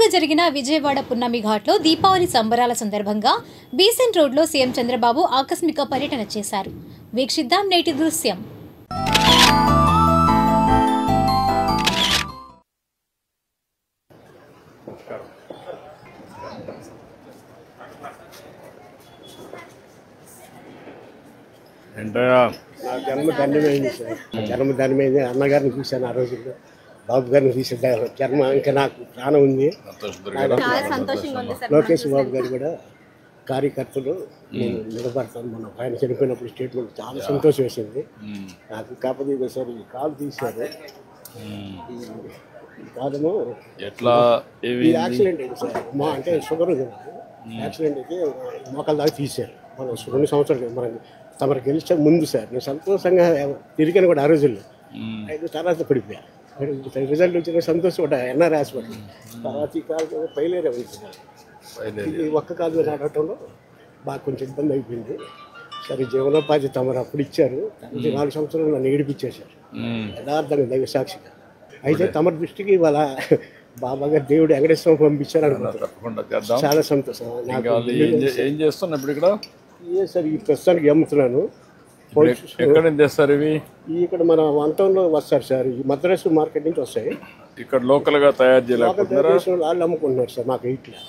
రీసెంట్గా జరిగిన విజయవాడ పున్నమి ఘాట్లో దీపావళి సంబరాల సందర్భంగా బీసెంట్ రోడ్లో సీఎం చంద్రబాబు ఆకస్మిక పర్యటన చేశారు. వీక్షిద్దాం నేటి దృశ్యం. జన్మ ధన్యమైంది సార్. జన్మ ధన్యమైంది. అన్నగారిని చూశాను ఆ రోజుల్లో, బాబు గారిని చూసాను. జన్మ ఇంకా నాకు ప్రాణం ఉంది. లోకేష్ బాబు గారు కూడా కార్యకర్తలు నేను నిలబడతాను. మన ఆయన చనిపోయినప్పుడు స్టేట్మెంట్ చాలా సంతోషం వేసింది నాకు. కాకపోతే సార్ ఈ కాలు తీశారు. ఈ కాలము ఎట్లా యాక్సిడెంట్ అయింది సార్. అంటే షుగర్ ఉంది నాకు. యాక్సిడెంట్ అయితే మోకాల దాకా తీశారు. మనం 2 సంవత్సరాలు మనం తమరు గెలిచే ముందు సార్. నేను సంతోషంగా తిరిగాను కూడా ఆ రోజుల్లో. 5 తర్వాత పడిపోయా. రిజల్ట్ వచ్చిన సంతోషం కూడా ఎన్ఆర్ హాస్పిటల్. తర్వాత ఈ కాలు పైలేరే ఉంది సార్. ఇది ఒక్క కాలు మీద నడవటంలో బాగా కొంచెం ఇబ్బంది అయిపోయింది. సరే జీవనోపాధి తమరు అప్పుడు ఇచ్చారు. 4 సంవత్సరాలు నన్ను ఏడిపించేశారు యథార్థంగా, దైవ సాక్షిగా. అయితే తమరి దృష్టికి ఇవాళ బాబా గారు దేవుడు వెంకటేశ్వరం పంపించారు అనుకుంటున్నాను. చాలా సంతోషం. ఏం చేస్తున్నా ఇప్పుడు ఇక్కడ? సార్ ఈ ప్రస్తుతానికి అమ్ముతున్నాను. ఎక్కడ తెస్తారు ఇవి? ఇక్కడ మన వంటంలో వస్తారు సార్. ఈ మద్రాసు మార్కెట్ నుంచి వస్తాయి. ఇక్కడ లోకల్ గా తయారు చేయలేకపోతున్నారా? వాళ్ళు అమ్ముకుంటున్నారు సార్. మాకు ఇట్లా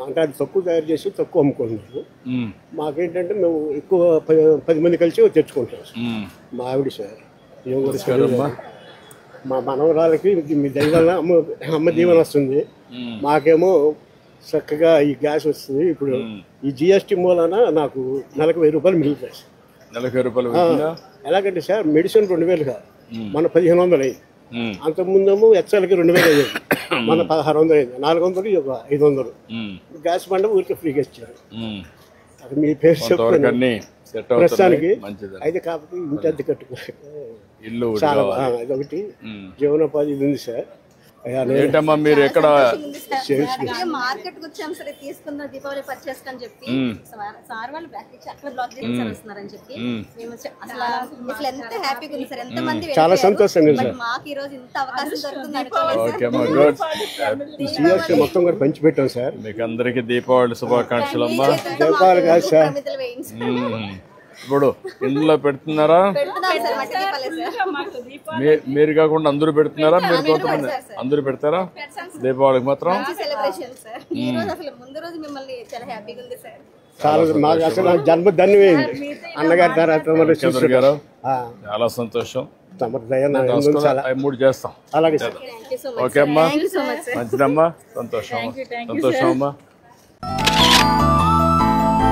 అంటే అది తక్కువ తయారు చేసి తక్కువ అమ్ముకుంటున్నారు. మాకేంటంటే మేము ఎక్కువ 10 మంది కలిసి తెచ్చుకుంటాం సార్. మా ఆవిడ సార్ మా మనవరాలకి మీ దైవాల అమ్మ దీవెన వస్తుంది. మాకేమో చక్కగా ఈ గ్యాస్ వస్తుంది. ఇప్పుడు ఈ జిఎస్టీ మూలాన నాకు నెలకు 1000 రూపాయలు మిగులుతాయి సార్. నెలకు 1000 రూపాయలు ఎలాగంటే సార్ మెడిసిన్ 2000 కాదు, మన 1500 అయింది. అంతకుముందేమో హెచ్ఎల్కి 2000 అయ్యేది, మన 1600 అయింది. 400 500 గ్యాస్ బండ ఊరికి ఫ్రీగా ఇచ్చారు. అది మీ పేరు చెప్తాను ప్రస్తుతానికి. అయితే కాకపోతే ఇంటి అద్దె ఇల్లు చాలా అదొకటి జీవనోపాధి ఇది ఉంది సార్. ఏంటమ్మా మీరు ఎక్కడ మార్కెట్ వచ్చాం సరే తీసుకుందాం దీపావళి పర్చేస్ అని చెప్పి సార్ వాళ్ళు బ్యాక్ ఇచ్చి అక్కడ బ్లాక్ చేసి వస్తున్నారని చెప్పి మేము అసలు ఎంత హ్యాపీగా ఉంది సార్. ఎంత మంది చాలా సంతోషంగా ఉంది సార్. మాకు ఈ రోజు ఇంత అవకాశం దొరుకుతుంది. మొత్తం కూడా పంచిపెట్టాం సార్. మీకు అందరికి దీపావళి శుభాకాంక్షలు అమ్మా. దీపావళి కాదు సార్, ఇప్పుడు ఇంట్లో పెడుతున్నారా? మీరు కాకుండా అందరూ పెడుతున్నారా? మీరు కొంతమంది అందరూ పెడతారా దీపావళికి మాత్రం? మాకు అసలు జన్మ ధన్యమైంది అన్నగారి తర్వాత గారు. చాలా సంతోషం. 3 చేస్తాం. అలాగే సార్. ఓకే అమ్మా, మంచిదమ్మా, సంతోషం. సంతోషం అమ్మా.